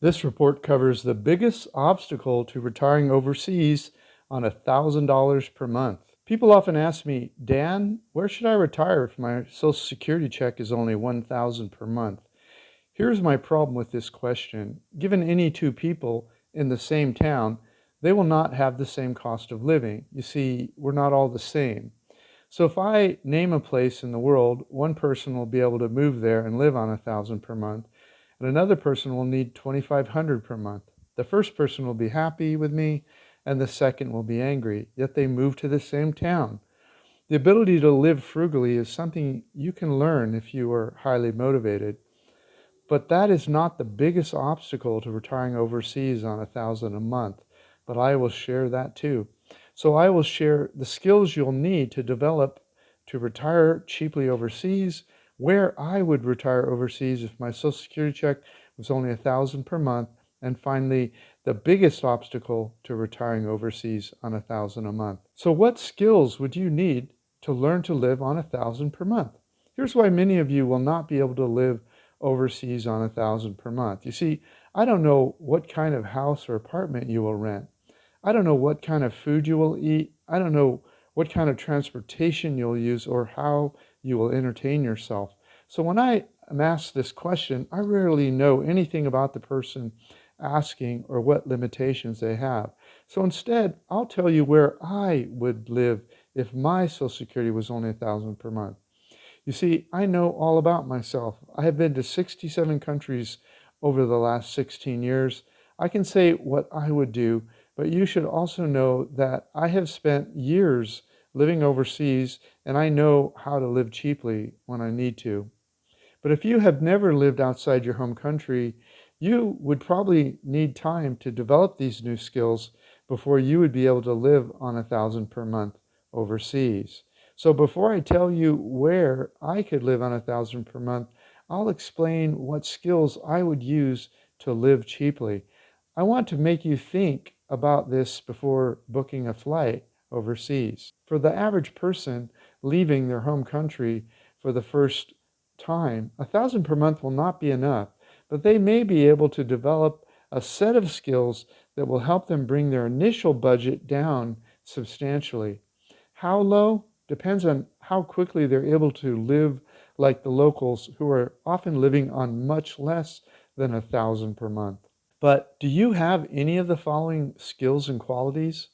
This report covers the biggest obstacle to retiring overseas on $1,000 per month. People often ask me, Dan, where should I retire if my Social Security check is only $1,000 per month? Here's my problem with this question. Given any two people in the same town, they will not have the same cost of living. You see, we're not all the same. So if I name a place in the world, one person will be able to move there and live on $1,000 per month, and another person will need $2,500 per month. The first person will be happy with me, and the second will be angry, yet they moved to the same town. The ability to live frugally is something you can learn if you are highly motivated. But that is not the biggest obstacle to retiring overseas on $1,000 a month, but I will share that too. So I will share the skills you'll need to develop to retire cheaply overseas, where I would retire overseas if my Social Security check was only $1,000 per month, and finally, the biggest obstacle to retiring overseas on $1,000 a month. So what skills would you need to learn to live on $1,000 per month? Here's why many of you will not be able to live overseas on $1,000 per month. You see, I don't know what kind of house or apartment you will rent. I don't know what kind of food you will eat. I don't know what kind of transportation you'll use or how you will entertain yourself. So when I am asked this question, I rarely know anything about the person asking or what limitations they have. So instead, I'll tell you where I would live if my Social Security was only $1,000 per month. You see, I know all about myself. I have been to 67 countries over the last 16 years. I can say what I would do, but you should also know that I have spent years living overseas, and I know how to live cheaply when I need to. But if you have never lived outside your home country, you would probably need time to develop these new skills before you would be able to live on $1,000 per month overseas. So before I tell you where I could live on $1,000 per month, I'll explain what skills I would use to live cheaply. I want to make you think about this before booking a flight overseas. For the average person leaving their home country for the first time, $1,000 per month will not be enough, but they may be able to develop a set of skills that will help them bring their initial budget down substantially. How low? Depends on how quickly they're able to live like the locals, who are often living on much less than $1,000 per month. But do you have any of the following skills and qualities?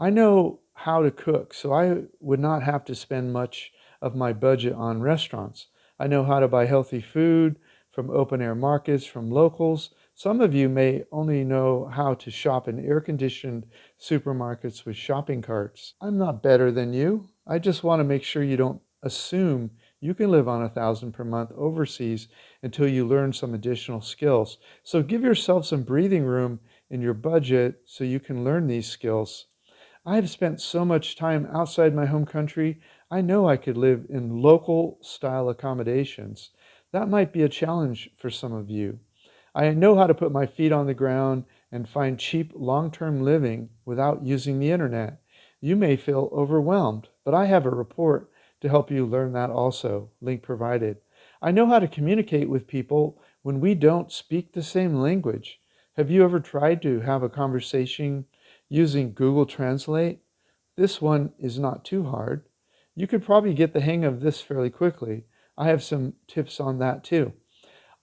I know how to cook, so I would not have to spend much of my budget on restaurants. I know how to buy healthy food from open-air markets, from locals. Some of you may only know how to shop in air-conditioned supermarkets with shopping carts. I'm not better than you. I just want to make sure you don't assume you can live on $1,000 per month overseas until you learn some additional skills. So give yourself some breathing room in your budget so you can learn these skills. I have spent so much time outside my home country, I know I could live in local style accommodations. That might be a challenge for some of you. I know how to put my feet on the ground and find cheap long-term living without using the internet. You may feel overwhelmed, but I have a report to help you learn that also, link provided. I know how to communicate with people when we don't speak the same language. Have you ever tried to have a conversation using Google Translate? This one is not too hard. You could probably get the hang of this fairly quickly. I have some tips on that too.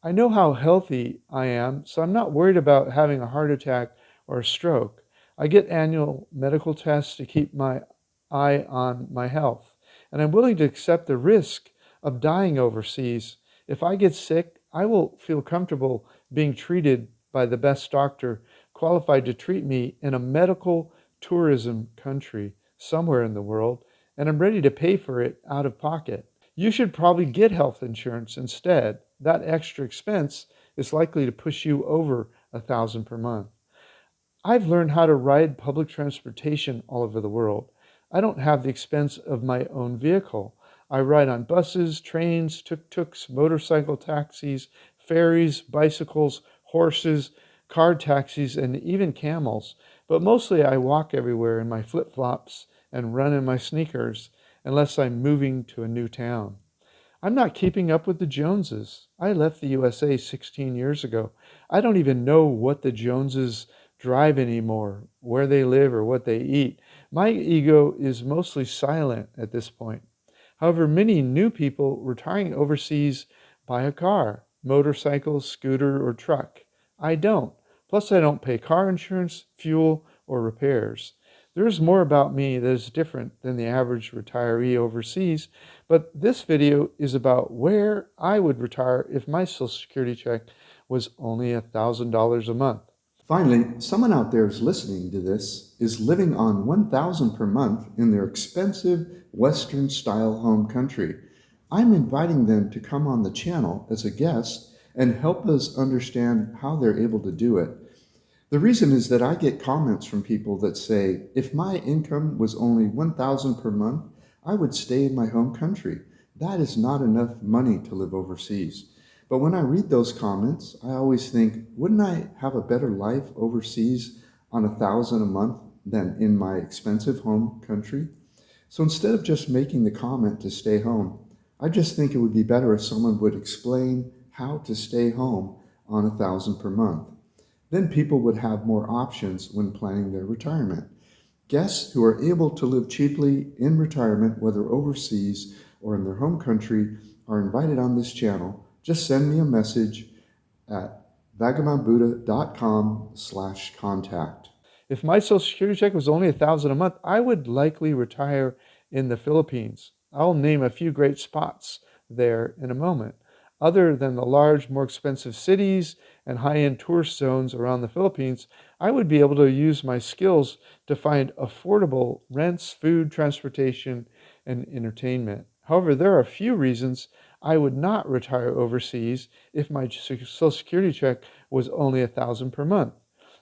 I know how healthy I am, so I'm not worried about having a heart attack or a stroke. I get annual medical tests to keep my eye on my health, and I'm willing to accept the risk of dying overseas. If I get sick, I will feel comfortable being treated by the best doctor qualified to treat me in a medical tourism country somewhere in the world, and I'm ready to pay for it out of pocket. You should probably get health insurance instead. That extra expense is likely to push you over $1,000 per month. I've learned how to ride public transportation all over the world. I don't have the expense of my own vehicle. I ride on buses, trains, tuk-tuks, motorcycle taxis, ferries, bicycles, horses, car taxis, and even camels. But mostly I walk everywhere in my flip-flops and run in my sneakers, unless I'm moving to a new town. I'm not keeping up with the Joneses. I left the USA 16 years ago. I don't even know what the Joneses drive anymore, where they live, or what they eat. My ego is mostly silent at this point. However, many new people retiring overseas buy a car, motorcycle, scooter, or truck. I don't. Plus, I don't pay car insurance, fuel, or repairs. There's more about me that is different than the average retiree overseas, but this video is about where I would retire if my Social Security check was only $1,000 a month. Finally, someone out there is listening to this is living on $1,000 per month in their expensive Western-style home country. I'm inviting them to come on the channel as a guest and help us understand how they're able to do it. The reason is that I get comments from people that say, if my income was only $1,000 per month, I would stay in my home country. That is not enough money to live overseas. But when I read those comments, I always think, wouldn't I have a better life overseas on $1,000 a month than in my expensive home country? So instead of just making the comment to stay home, I just think it would be better if someone would explain how to stay home on $1,000 per month. Then people would have more options when planning their retirement. Guests who are able to live cheaply in retirement, whether overseas or in their home country, are invited on this channel. Just send me a message at vagabondbuddha.com/contact. If my Social Security check was only $1,000 a month, I would likely retire in the Philippines. I'll name a few great spots there in a moment. Other than the large, more expensive cities and high-end tourist zones around the Philippines, I would be able to use my skills to find affordable rents, food, transportation, and entertainment. However, there are a few reasons I would not retire overseas if my Social Security check was only $1,000 per month.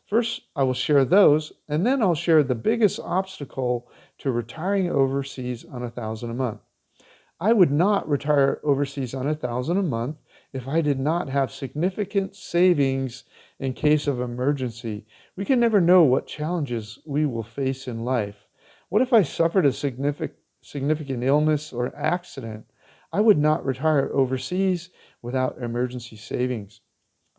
First, I will share those, and then I'll share the biggest obstacle to retiring overseas on $1,000 a month. I would not retire overseas on $1,000 a month if I did not have significant savings in case of emergency. We can never know what challenges we will face in life. What if I suffered a significant illness or accident? I would not retire overseas without emergency savings.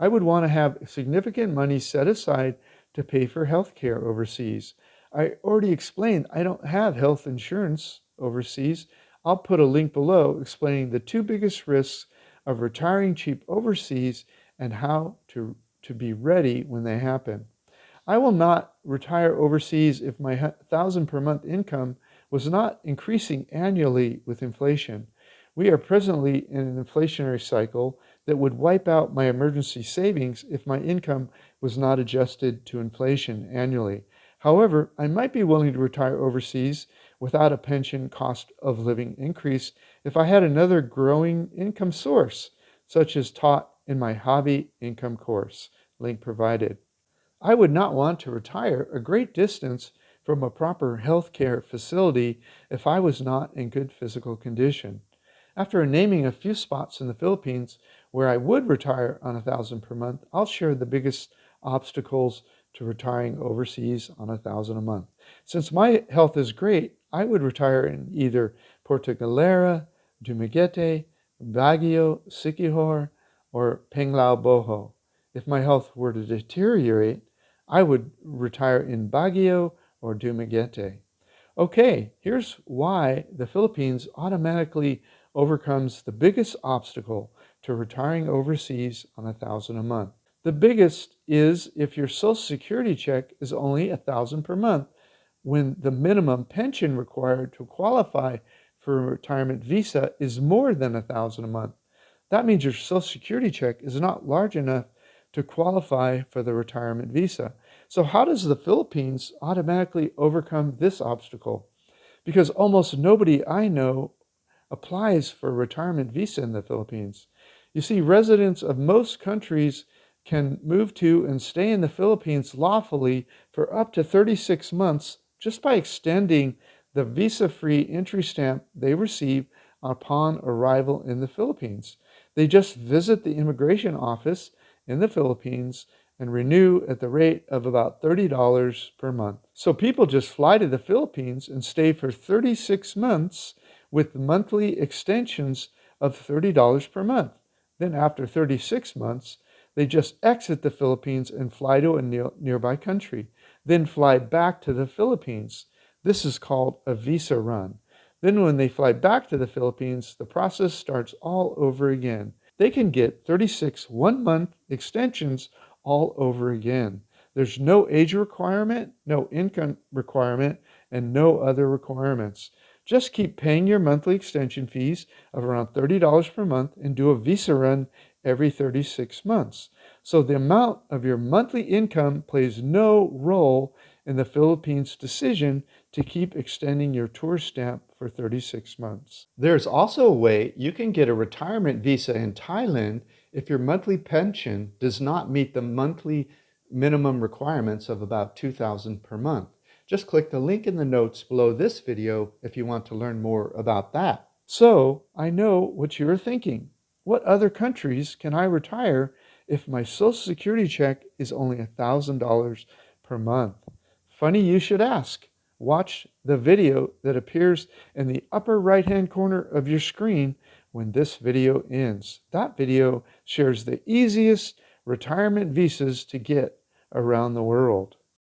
I would want to have significant money set aside to pay for health care overseas. I already explained I don't have health insurance overseas. I'll put a link below explaining the two biggest risks of retiring cheap overseas and how to be ready when they happen. I will not retire overseas if my $1,000 per month income was not increasing annually with inflation. We are presently in an inflationary cycle that would wipe out my emergency savings if my income was not adjusted to inflation annually. However, I might be willing to retire overseas without a pension cost of living increase if I had another growing income source, such as taught in my hobby income course, link provided. I would not want to retire a great distance from a proper health care facility if I was not in good physical condition. After naming a few spots in the Philippines where I would retire on $1,000 per month, I'll share the biggest obstacles to retiring overseas on $1,000 a month. Since my health is great, I would retire in either Puerto Galera, Dumaguete, Baguio, Siquijor, or Panglao-Boho. If my health were to deteriorate, I would retire in Baguio or Dumaguete. Okay, here's why the Philippines automatically overcomes the biggest obstacle to retiring overseas on $1,000 a month. The biggest is if your Social Security check is only $1,000 per month, when the minimum pension required to qualify for a retirement visa is more than $1,000 a month. That means your Social Security check is not large enough to qualify for the retirement visa. So how does the Philippines automatically overcome this obstacle? Because almost nobody I know applies for a retirement visa in the Philippines. You see, residents of most countries can move to and stay in the Philippines lawfully for up to 36 months just by extending the visa-free entry stamp they receive upon arrival in the Philippines. They just visit the immigration office in the Philippines and renew at the rate of about $30 per month. So people just fly to the Philippines and stay for 36 months with monthly extensions of $30 per month. Then after 36 months, they just exit the Philippines and fly to a nearby country, then fly back to the Philippines. This is called a visa run. Then when they fly back to the Philippines, the process starts all over again. They can get 36 one-month extensions all over again. There's no age requirement, no income requirement, and no other requirements. Just keep paying your monthly extension fees of around $30 per month and do a visa run every 36 months. So the amount of your monthly income plays no role in the Philippines' decision to keep extending your tourist stamp for 36 months. There's also a way you can get a retirement visa in Thailand if your monthly pension does not meet the monthly minimum requirements of about $2,000 per month. Just click the link in the notes below this video if you want to learn more about that. So, I know what you're thinking. What other countries can I retire if my Social Security check is only $1,000 per month? Funny you should ask. Watch the video that appears in the upper right-hand corner of your screen when this video ends. That video shares the easiest retirement visas to get around the world.